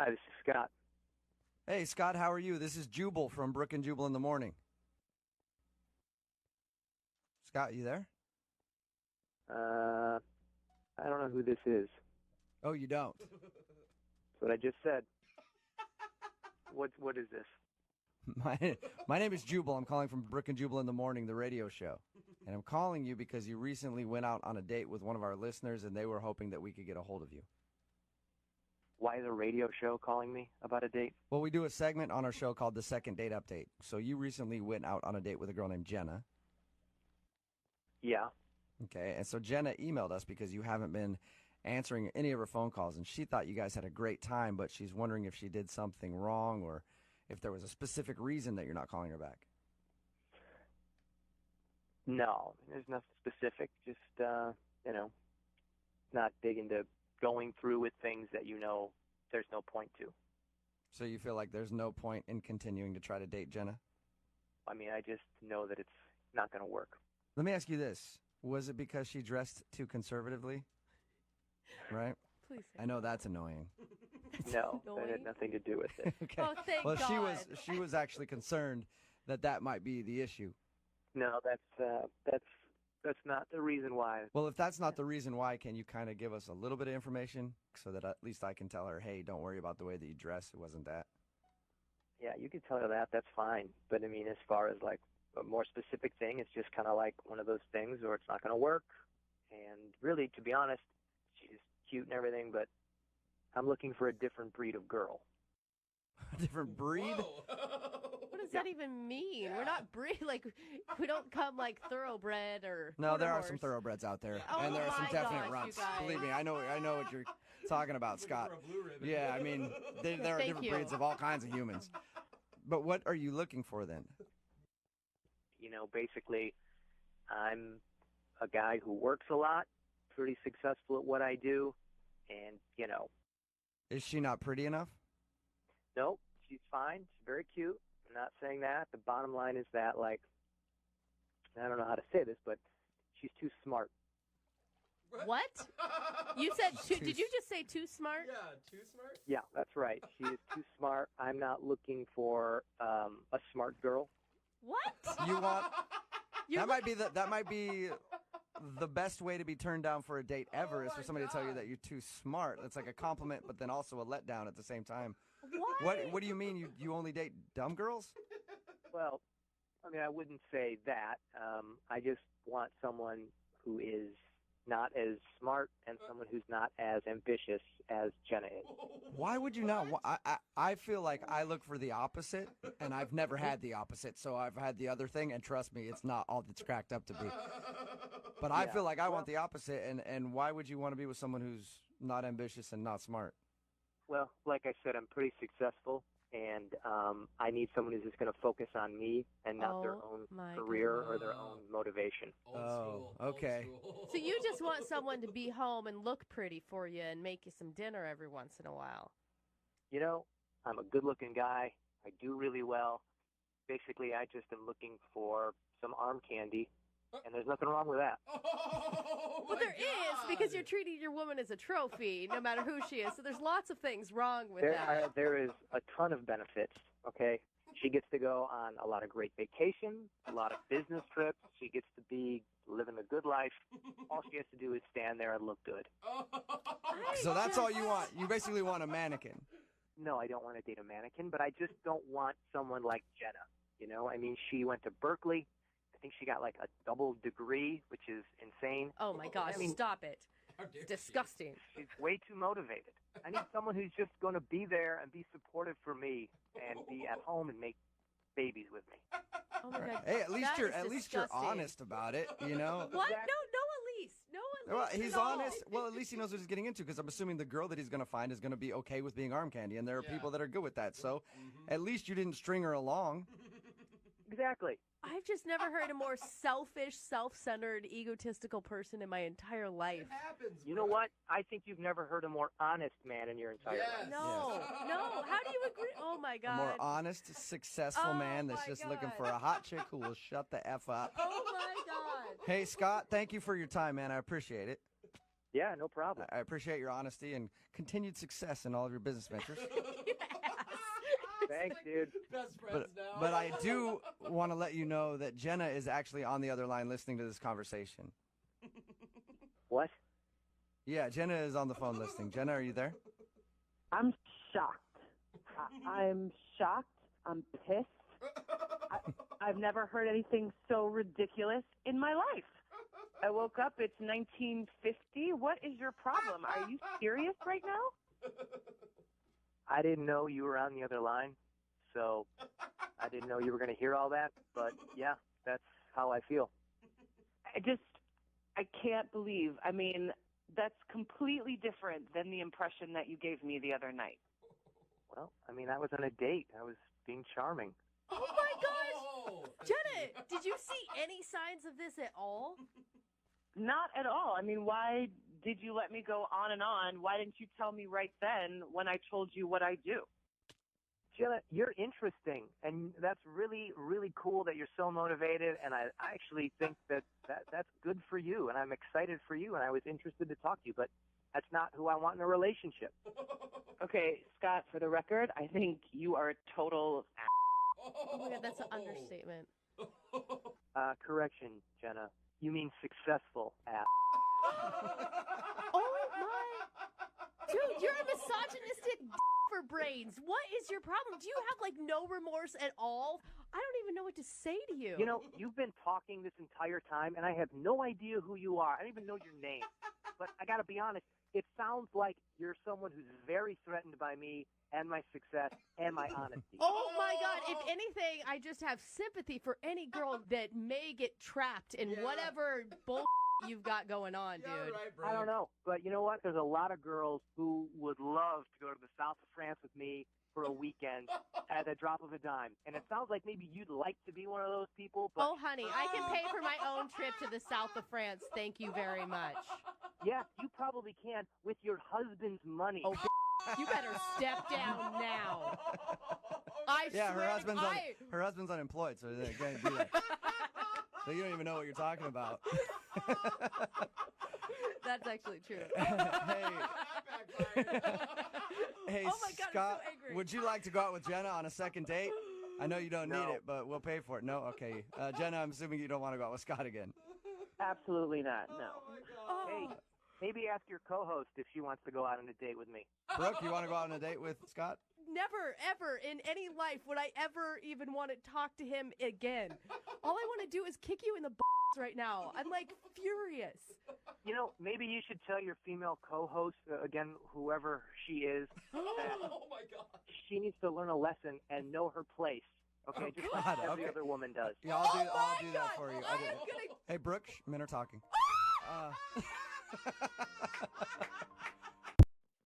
Hi, this is Scott. Hey, Scott, how are you? This is Jubal from Brook and Jubal in the Morning. Scott, you there? I don't know who this is. Oh, you don't? That's what I just said. What is this? My name is Jubal. I'm calling from Brook and Jubal in the Morning, the radio show. And I'm calling you because you recently went out on a date with one of our listeners, and they were hoping that we could get a hold of you. Why is a radio show calling me about a date? Well, we do a segment on our show called The Second Date Update. So you recently went out on a date with a girl named Jenna. Yeah. Okay, and so Jenna emailed us because you haven't been answering any of her phone calls, and she thought you guys had a great time, but she's wondering if she did something wrong or if there was a specific reason that you're not calling her back. No, there's nothing specific. Just, not big into going through with things that there's no point to. So you feel like there's no point in continuing to try to date Jenna? I mean, I just know that it's not going to work. Let me ask you this. Was it because she dressed too conservatively? Right? Please. I know that's annoying. No, that had nothing to do with it. Okay. Oh, thank well, God. she was actually concerned that might be the issue. No, that's not the reason why. Well, if that's not the reason why, can you kind of give us a little bit of information so that at least I can tell her, hey, don't worry about the way that you dress. It wasn't that. Yeah, you could tell her that. That's fine. But, I mean, as far as, like, a more specific thing, it's just kind of like one of those things where it's not going to work. And really, to be honest, she's cute and everything, but I'm looking for a different breed of girl. A different breed? What does that even mean? We're not we don't come like thoroughbred or. No, there are horse. some thoroughbreds out there, Oh and there are some my definite gosh, runts. you guys. Believe me, I know what you're talking about, Scott. Yeah, I mean, there are Thank different you. breeds of all kinds of humans. But what are you looking for then? Basically, I'm a guy who works a lot, pretty successful at what I do, and, Is she not pretty enough? nope, she's fine. She's very cute. I'm not saying that. The bottom line is that, like, I don't know how to say this, but she's too smart. What? You said did you just say too smart? Yeah, too smart? Yeah, that's right. She is too smart. I'm not looking for a smart girl. What? You want You that might be the best way to be turned down for a date ever is for somebody to tell you that you're too smart. It's like a compliment, but then also a letdown at the same time. What do you mean? You only date dumb girls? Well, I mean, I wouldn't say that. I just want someone who is not as smart and someone who's not as ambitious as Jenna is. Why would you not? I feel like I look for the opposite, and I've never had the opposite. So I've had the other thing, and trust me, it's not all it's cracked up to be. But I feel like I want the opposite, and why would you want to be with someone who's not ambitious and not smart? Well, like I said, I'm pretty successful, and I need someone who's just going to focus on me and not their own career or their own motivation. Old school, okay. old school. So you just want someone to be home and look pretty for you and make you some dinner every once in a while. I'm a good-looking guy. I do really well. Basically, I just am looking for some arm candy, and there's nothing wrong with that. Well, there is, because you're treating your woman as a trophy, no matter who she is. So there's lots of things wrong with that. There is a ton of benefits, okay? She gets to go on a lot of great vacations, a lot of business trips. She gets to be living a good life. All she has to do is stand there and look good. So that's all you want. You basically want a mannequin. No, I don't want to date a mannequin, but I just don't want someone like Jenna. I mean, she went to Berkeley. I think she got like a double degree, which is insane. Oh, my gosh, I mean, stop it. How dare Disgusting. She's way too motivated. I need someone who's just going to be there and be supportive for me and be at home and make babies with me. Oh, my God. Hey, at least That is you're disgusting. honest about it, What? Exactly. No, Elise. No, Elise. Well, he's at all. honest. Well, at least he knows what he's getting into because I'm assuming the girl that he's going to find is going to be okay with being arm candy, and there are people that are good with that. So at least you didn't string her along. Exactly. I've just never heard a more selfish, self-centered, egotistical person in my entire life. It happens, You know what? I think you've never heard a more honest man in your entire life. Yes. No. How do you agree? Oh, my A God. more honest, successful Oh, man that's my just looking God. for a hot chick who will shut the F up. Oh, my God. Hey, Scott, thank you for your time, man. I appreciate it. Yeah, no problem. I appreciate your honesty and continued success in all of your business ventures. Thanks, dude. Best friends now. But I do want to let you know that Jenna is actually on the other line listening to this conversation. What? Yeah, Jenna is on the phone listening. Jenna, are you there? I'm shocked. I'm shocked. I'm pissed. I've never heard anything so ridiculous in my life. I woke up, it's 1950. What is your problem? Are you serious right now? I didn't know you were on the other line, so I didn't know you were going to hear all that. But, yeah, that's how I feel. I can't believe. I mean, that's completely different than the impression that you gave me the other night. Well, I mean, I was on a date. I was being charming. Oh, my gosh. Jenna, did you see any signs of this at all? Not at all. I mean, why did you let me go on and on? Why didn't you tell me right then when I told you what I do? Jenna, you're interesting, and that's really, really cool that you're so motivated, and I actually think that's good for you, and I'm excited for you, and I was interested to talk to you, but that's not who I want in a relationship. Okay, Scott, for the record, I think you are a total Oh, my God, that's an understatement. Correction, Jenna. You mean successful ass. Oh, my. Dude, you're a misogynistic for brains. What is your problem? Do you have, like, no remorse at all? I don't even know what to say to you. You know, you've been talking this entire time, and I have no idea who you are. I don't even know your name. But I got to be honest, it sounds like you're someone who's very threatened by me and my success and my honesty. Oh, my God. If anything, I just have sympathy for any girl that may get trapped in whatever bull you've got going on, dude. Right, bro. I don't know. But you know what? There's a lot of girls who would love to go to the south of France with me for a weekend at a drop of a dime. And it sounds like maybe you'd like to be one of those people. But Oh, honey, I can pay for my own trip to the south of France. Thank you very much. yeah, you probably can with your husband's money. Oh, you better step down now. I Yeah, swear her husband's unemployed, so they can't do that. So you don't even know what you're talking about. That's actually true. Hey, Oh my God, I'm Scott, so angry. would you like to go out with Jenna on a second date? I know you don't No. need it, but we'll pay for it. No? Okay. Jenna, I'm assuming you don't want to go out with Scott again. Absolutely not, no. Oh. Hey, maybe ask your co-host if she wants to go out on a date with me. Brooke, you want to go out on a date with Scott? Never, ever in any life would I ever even want to talk to him again. All I want to do is kick you in the balls right now. I'm like furious. You know, maybe you should tell your female co-host, again, whoever she is, that Oh, my God. she needs to learn a lesson and know her place. Okay, just like God, every okay. other woman does. Yeah, I'll do my that God, for you. I am gonna- Hey, Brooke, men are talking.